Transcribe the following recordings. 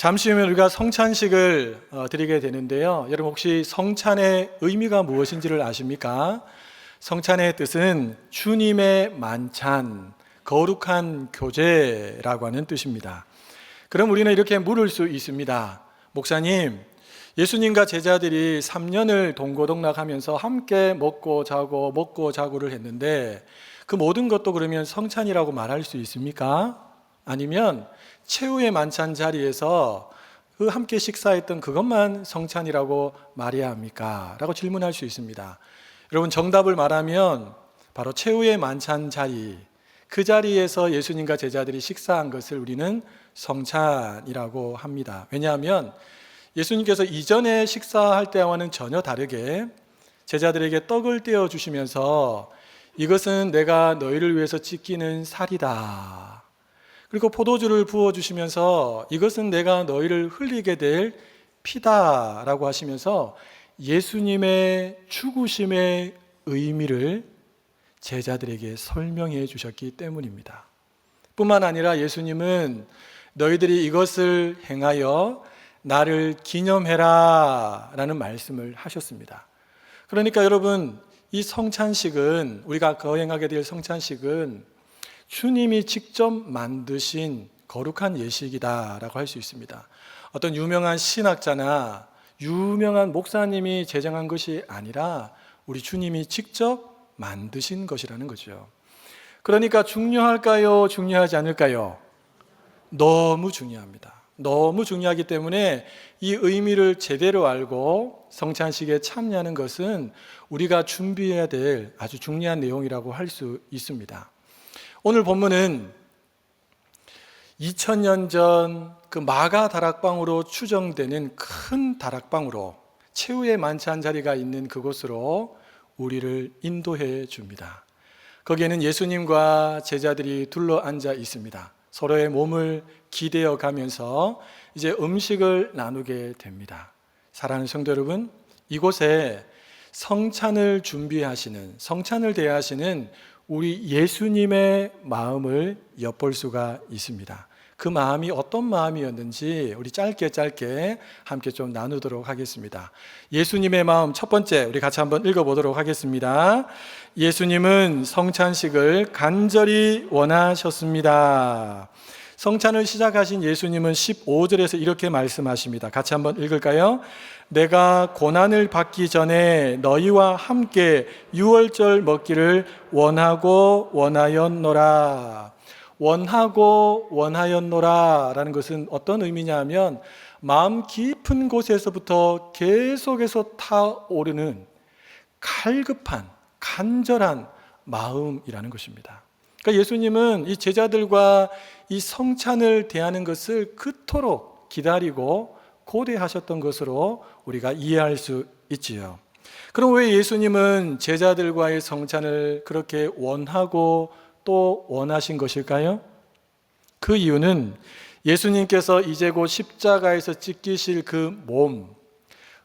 잠시 후면 우리가 성찬식을 드리게 되는데요. 여러분 혹시 성찬의 의미가 무엇인지를 아십니까? 성찬의 뜻은 주님의 만찬, 거룩한 교제라고 하는 뜻입니다. 그럼 우리는 이렇게 물을 수 있습니다. 목사님, 예수님과 제자들이 3년을 동고동락하면서 함께 먹고 자고를 했는데 그 모든 것도 그러면 성찬이라고 말할 수 있습니까? 아니면 최후의 만찬 자리에서 그 함께 식사했던 그것만 성찬이라고 말해야 합니까? 라고 질문할 수 있습니다. 여러분, 정답을 말하면 바로 최후의 만찬 자리, 그 자리에서 예수님과 제자들이 식사한 것을 우리는 성찬이라고 합니다. 왜냐하면 예수님께서 이전에 식사할 때와는 전혀 다르게 제자들에게 떡을 떼어 주시면서 이것은 내가 너희를 위해서 찢기는 살이다. 그리고 포도주를 부어주시면서 이것은 내가 너희를 흘리게 될 피다라고 하시면서 예수님의 죽으심의 의미를 제자들에게 설명해 주셨기 때문입니다. 뿐만 아니라 예수님은 너희들이 이것을 행하여 나를 기념해라 라는 말씀을 하셨습니다. 그러니까 여러분, 이 성찬식은, 우리가 거행하게 될 성찬식은 주님이 직접 만드신 거룩한 예식이다라고 할 수 있습니다. 어떤 유명한 신학자나 유명한 목사님이 제정한 것이 아니라 우리 주님이 직접 만드신 것이라는 거죠. 그러니까 중요할까요? 중요하지 않을까요? 너무 중요합니다. 너무 중요하기 때문에 이 의미를 제대로 알고 성찬식에 참여하는 것은 우리가 준비해야 될 아주 중요한 내용이라고 할 수 있습니다. 오늘 본문은 2000년 전 그 마가 다락방으로 추정되는 큰 다락방으로 최후의 만찬 자리가 있는 그곳으로 우리를 인도해 줍니다. 거기에는 예수님과 제자들이 둘러앉아 있습니다. 서로의 몸을 기대어 가면서 이제 음식을 나누게 됩니다. 사랑하는 성도 여러분, 이곳에 성찬을 준비하시는, 성찬을 대하시는 우리 예수님의 마음을 엿볼 수가 있습니다. 그 마음이 어떤 마음이었는지 우리 짧게 함께 좀 나누도록 하겠습니다. 예수님의 마음 첫 번째, 우리 같이 한번 읽어보도록 하겠습니다. 예수님은 성찬식을 간절히 원하셨습니다. 성찬을 시작하신 예수님은 15절에서 이렇게 말씀하십니다. 같이 한번 읽을까요? 내가 고난을 받기 전에 너희와 함께 유월절 먹기를 원하였노라. 원하였노라 라는 것은 어떤 의미냐 하면 마음 깊은 곳에서부터 계속해서 타오르는 갈급한, 간절한 마음이라는 것입니다. 그러니까 예수님은 이 제자들과 이 성찬을 대하는 것을 그토록 기다리고 고대하셨던 것으로 우리가 이해할 수 있지요. 그럼 왜 예수님은 제자들과의 성찬을 그렇게 원하고 또 원하신 것일까요? 그 이유는 예수님께서 이제 곧 십자가에서 찢기실 그 몸,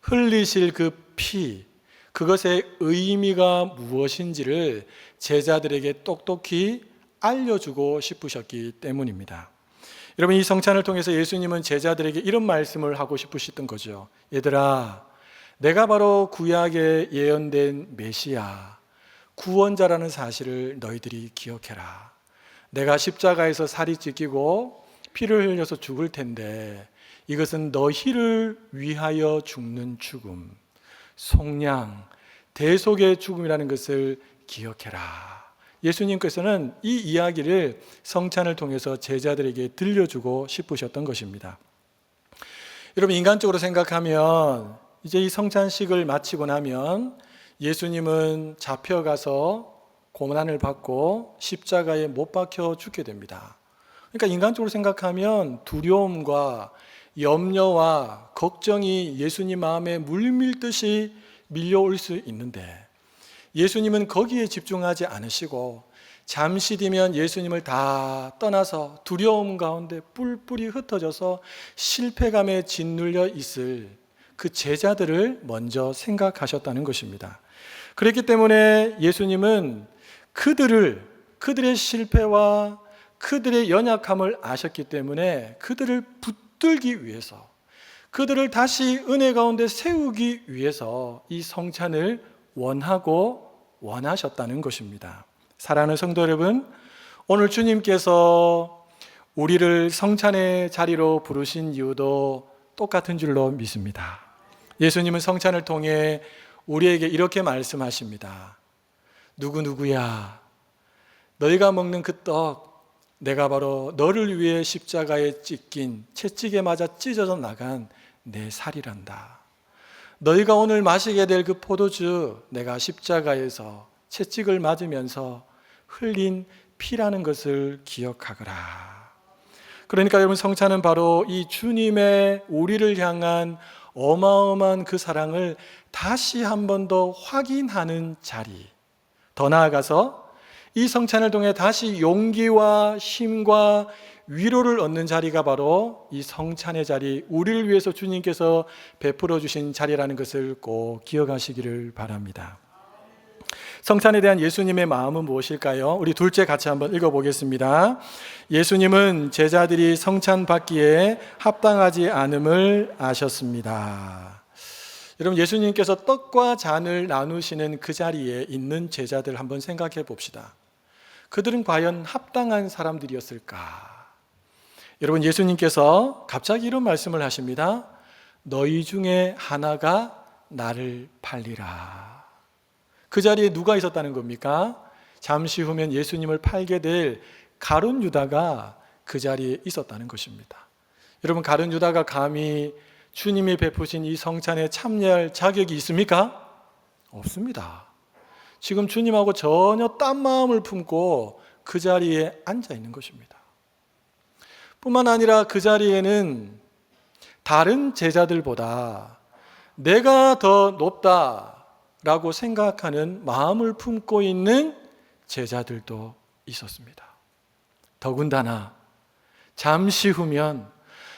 흘리실 그 피, 그것의 의미가 무엇인지를 제자들에게 똑똑히 알려주고 싶으셨기 때문입니다. 여러분, 이 성찬을 통해서 예수님은 제자들에게 이런 말씀을 하고 싶으셨던 거죠. 얘들아, 내가 바로 구약에 예언된 메시아, 구원자라는 사실을 너희들이 기억해라. 내가 십자가에서 살이 찢기고 피를 흘려서 죽을 텐데 이것은 너희를 위하여 죽는 죽음, 속량, 대속의 죽음이라는 것을 기억해라. 예수님께서는 이 이야기를 성찬을 통해서 제자들에게 들려주고 싶으셨던 것입니다. 여러분, 인간적으로 생각하면 이제 이 성찬식을 마치고 나면 예수님은 잡혀가서 고난을 받고 십자가에 못 박혀 죽게 됩니다. 그러니까 인간적으로 생각하면 두려움과 염려와 걱정이 예수님 마음에 물밀듯이 밀려올 수 있는데 예수님은 거기에 집중하지 않으시고 잠시 뒤면 예수님을 다 떠나서 두려움 가운데 뿔뿔이 흩어져서 실패감에 짓눌려 있을 그 제자들을 먼저 생각하셨다는 것입니다. 그렇기 때문에 예수님은 그들의 실패와 그들의 연약함을 아셨기 때문에 그들을 붙들기 위해서, 그들을 다시 은혜 가운데 세우기 위해서 이 성찬을 원하고 원하셨다는 것입니다. 사랑하는 성도 여러분, 오늘 주님께서 우리를 성찬의 자리로 부르신 이유도 똑같은 줄로 믿습니다. 예수님은 성찬을 통해 우리에게 이렇게 말씀하십니다. 누구누구야, 너희가 먹는 그 떡, 내가 바로 너를 위해 십자가에 찢긴, 채찍에 맞아 찢어져 나간 내 살이란다. 너희가 오늘 마시게 될 그 포도주, 내가 십자가에서 채찍을 맞으면서 흘린 피라는 것을 기억하거라. 그러니까 여러분, 성찬은 바로 이 주님의 우리를 향한 어마어마한 그 사랑을 다시 한 번 더 확인하는 자리, 더 나아가서 이 성찬을 통해 다시 용기와 힘과 위로를 얻는 자리가 바로 이 성찬의 자리, 우리를 위해서 주님께서 베풀어 주신 자리라는 것을 꼭 기억하시기를 바랍니다. 성찬에 대한 예수님의 마음은 무엇일까요? 우리 둘째 같이 한번 읽어보겠습니다. 예수님은 제자들이 성찬 받기에 합당하지 않음을 아셨습니다. 여러분, 예수님께서 떡과 잔을 나누시는 그 자리에 있는 제자들 한번 생각해 봅시다. 그들은 과연 합당한 사람들이었을까? 여러분, 예수님께서 갑자기 이런 말씀을 하십니다. 너희 중에 하나가 나를 팔리라. 그 자리에 누가 있었다는 겁니까? 잠시 후면 예수님을 팔게 될 가룟 유다가 그 자리에 있었다는 것입니다. 여러분, 가룟 유다가 감히 주님이 베푸신 이 성찬에 참여할 자격이 있습니까? 없습니다. 지금 주님하고 전혀 딴 마음을 품고 그 자리에 앉아 있는 것입니다. 뿐만 아니라 그 자리에는 다른 제자들보다 내가 더 높다라고 생각하는 마음을 품고 있는 제자들도 있었습니다. 더군다나 잠시 후면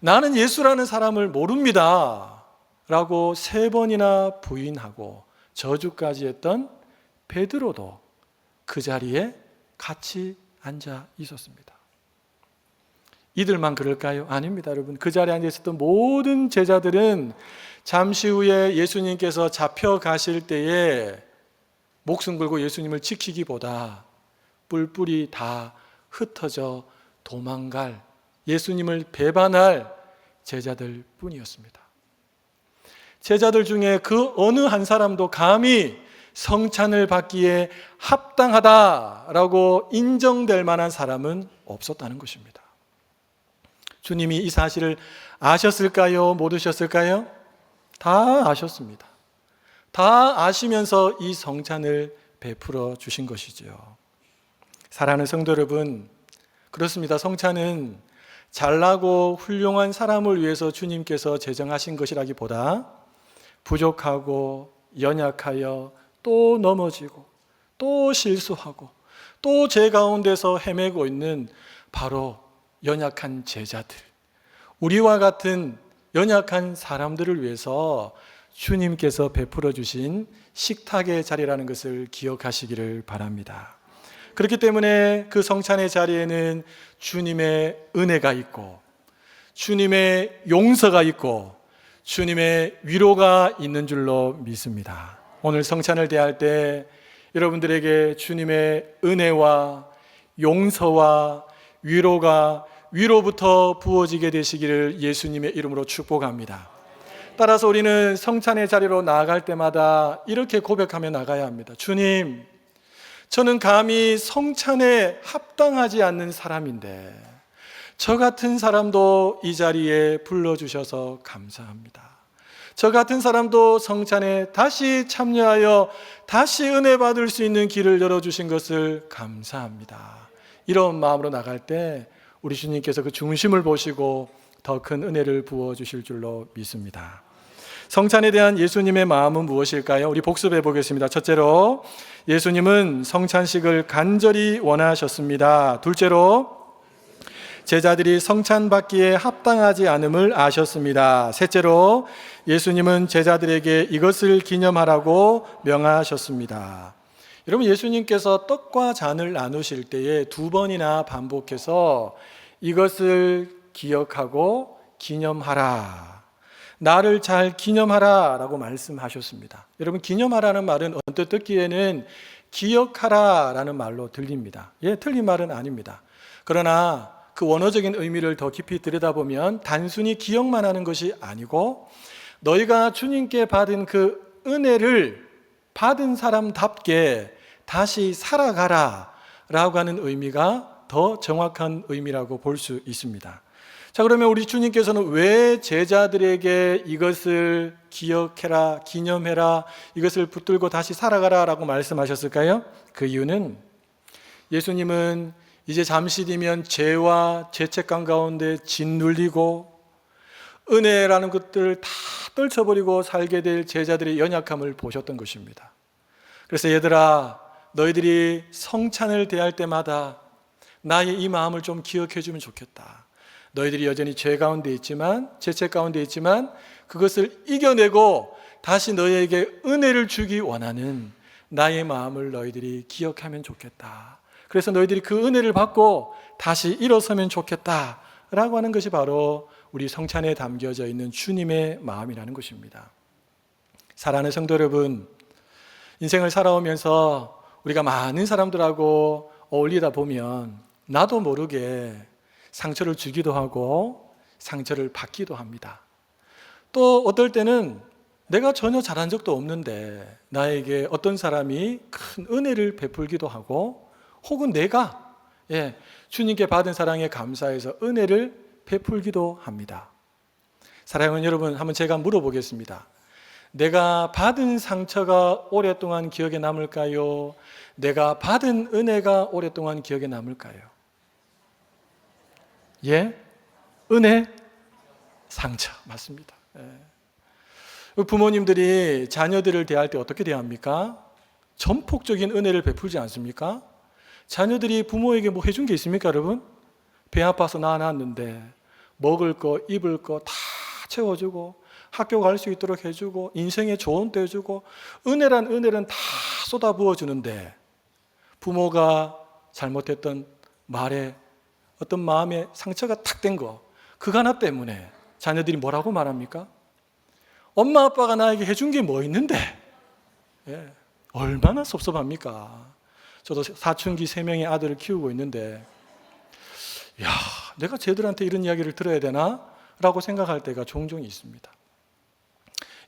나는 예수라는 사람을 모릅니다 라고 3번이나 부인하고 저주까지 했던 베드로도 그 자리에 같이 앉아 있었습니다. 이들만 그럴까요? 아닙니다, 여러분. 그 자리에 앉아 있었던 모든 제자들은 잠시 후에 예수님께서 잡혀가실 때에 목숨 걸고 예수님을 지키기보다 뿔뿔이 다 흩어져 도망갈, 예수님을 배반할 제자들 뿐이었습니다. 제자들 중에 그 어느 한 사람도 감히 성찬을 받기에 합당하다라고 인정될 만한 사람은 없었다는 것입니다. 주님이 이 사실을 아셨을까요? 모르셨을까요? 다 아셨습니다. 다 아시면서 이 성찬을 베풀어 주신 것이죠. 사랑하는 성도 여러분, 그렇습니다. 성찬은 잘나고 훌륭한 사람을 위해서 주님께서 제정하신 것이라기보다 부족하고 연약하여 또 넘어지고 또 실수하고 또 제 가운데서 헤매고 있는 바로 연약한 제자들, 우리와 같은 연약한 사람들을 위해서 주님께서 베풀어 주신 식탁의 자리라는 것을 기억하시기를 바랍니다. 그렇기 때문에 그 성찬의 자리에는 주님의 은혜가 있고 주님의 용서가 있고 주님의 위로가 있는 줄로 믿습니다. 오늘 성찬을 대할 때 여러분들에게 주님의 은혜와 용서와 위로가 위로부터 부어지게 되시기를 예수님의 이름으로 축복합니다. 따라서 우리는 성찬의 자리로 나아갈 때마다 이렇게 고백하며 나가야 합니다. 주님, 저는 감히 성찬에 합당하지 않는 사람인데 저 같은 사람도 이 자리에 불러주셔서 감사합니다. 저 같은 사람도 성찬에 다시 참여하여 다시 은혜 받을 수 있는 길을 열어주신 것을 감사합니다. 이런 마음으로 나갈 때 우리 주님께서 그 중심을 보시고 더 큰 은혜를 부어주실 줄로 믿습니다. 성찬에 대한 예수님의 마음은 무엇일까요? 우리 복습해 보겠습니다. 첫째로, 예수님은 성찬식을 간절히 원하셨습니다. 둘째로, 제자들이 성찬 받기에 합당하지 않음을 아셨습니다. 셋째로, 예수님은 제자들에게 이것을 기념하라고 명하셨습니다. 여러분, 예수님께서 떡과 잔을 나누실 때에 2번이나 반복해서 이것을 기억하고 기념하라. 나를 잘 기념하라 라고 말씀하셨습니다. 여러분, 기념하라는 말은 언뜻 듣기에는 기억하라 라는 말로 들립니다. 예, 틀린 말은 아닙니다. 그러나 그 원어적인 의미를 더 깊이 들여다보면 단순히 기억만 하는 것이 아니고 너희가 주님께 받은 그 은혜를 받은 사람답게 다시 살아가라 라고 하는 의미가 더 정확한 의미라고 볼 수 있습니다. 자, 그러면 우리 주님께서는 왜 제자들에게 이것을 기억해라, 기념해라, 이것을 붙들고 다시 살아가라 라고 말씀하셨을까요? 그 이유는 예수님은 이제 잠시 뒤면 죄와 죄책감 가운데 짓눌리고 은혜라는 것들을 다 떨쳐버리고 살게 될 제자들의 연약함을 보셨던 것입니다. 그래서 얘들아, 너희들이 성찬을 대할 때마다 나의 이 마음을 좀 기억해 주면 좋겠다. 너희들이 여전히 죄 가운데 있지만, 죄책 가운데 있지만 그것을 이겨내고 다시 너희에게 은혜를 주기 원하는 나의 마음을 너희들이 기억하면 좋겠다. 그래서 너희들이 그 은혜를 받고 다시 일어서면 좋겠다 라고 하는 것이 바로 우리 성찬에 담겨져 있는 주님의 마음이라는 것입니다. 사랑하는 성도 여러분, 인생을 살아오면서 우리가 많은 사람들하고 어울리다 보면 나도 모르게 상처를 주기도 하고 상처를 받기도 합니다. 또 어떨 때는 내가 전혀 잘한 적도 없는데 나에게 어떤 사람이 큰 은혜를 베풀기도 하고, 혹은 내가 주님께 받은 사랑에 감사해서 은혜를 베풀기도 합니다. 사랑하는 여러분, 한번 제가 물어보겠습니다. 내가 받은 상처가 오랫동안 기억에 남을까요? 내가 받은 은혜가 오랫동안 기억에 남을까요? 예? 은혜? 상처. 맞습니다. 부모님들이 자녀들을 대할 때 어떻게 대합니까? 전폭적인 은혜를 베풀지 않습니까? 자녀들이 부모에게 뭐 해준 게 있습니까, 여러분? 배 아파서 낳았는데 먹을 거, 입을 거 다 채워주고 학교 갈 수 있도록 해주고 인생의 조언도 해주고 은혜란 은혜는 다 쏟아부어 주는데 부모가 잘못했던 말에 어떤 마음에 상처가 탁 된 거, 그거 하나 때문에 자녀들이 뭐라고 말합니까? 엄마 아빠가 나에게 해준 게 뭐 있는데? 얼마나 섭섭합니까? 저도 사춘기 3명의 아들을 키우고 있는데 내가 쟤들한테 이런 이야기를 들어야 되나? 라고 생각할 때가 종종 있습니다.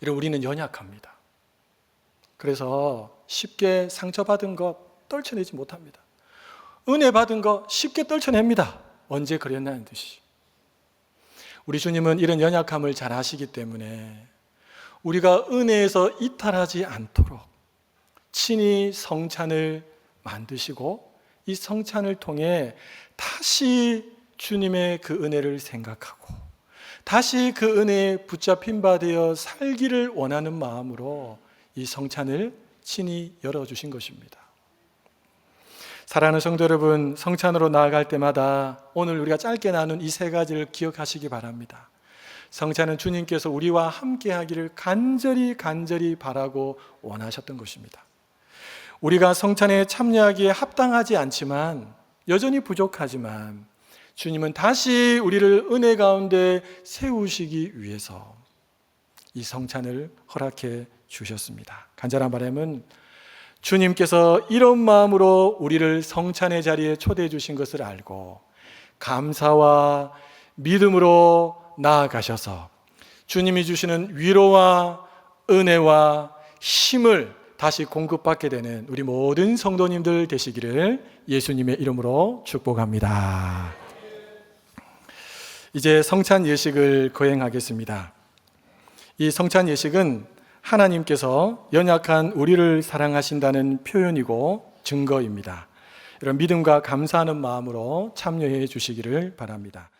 이런 우리는 연약합니다. 그래서 쉽게 상처받은 것 떨쳐내지 못합니다. 은혜 받은 거 쉽게 떨쳐냅니다. 언제 그랬나는 듯이. 우리 주님은 이런 연약함을 잘 아시기 때문에 우리가 은혜에서 이탈하지 않도록 친히 성찬을 만드시고 이 성찬을 통해 다시 주님의 그 은혜를 생각하고 다시 그 은혜에 붙잡힌 바 되어 살기를 원하는 마음으로 이 성찬을 친히 열어주신 것입니다. 사랑하는 성도 여러분, 성찬으로 나아갈 때마다 오늘 우리가 짧게 나눈 이 3가지를 기억하시기 바랍니다. 성찬은 주님께서 우리와 함께 하기를 간절히 바라고 원하셨던 것입니다. 우리가 성찬에 참여하기에 합당하지 않지만, 여전히 부족하지만 주님은 다시 우리를 은혜 가운데 세우시기 위해서 이 성찬을 허락해 주셨습니다. 간절한 바람은 주님께서 이런 마음으로 우리를 성찬의 자리에 초대해 주신 것을 알고 감사와 믿음으로 나아가셔서 주님이 주시는 위로와 은혜와 힘을 다시 공급받게 되는 우리 모든 성도님들 되시기를 예수님의 이름으로 축복합니다. 이제 성찬 예식을 거행하겠습니다. 이 성찬 예식은 하나님께서 연약한 우리를 사랑하신다는 표현이고 증거입니다. 여러분, 믿음과 감사하는 마음으로 참여해 주시기를 바랍니다.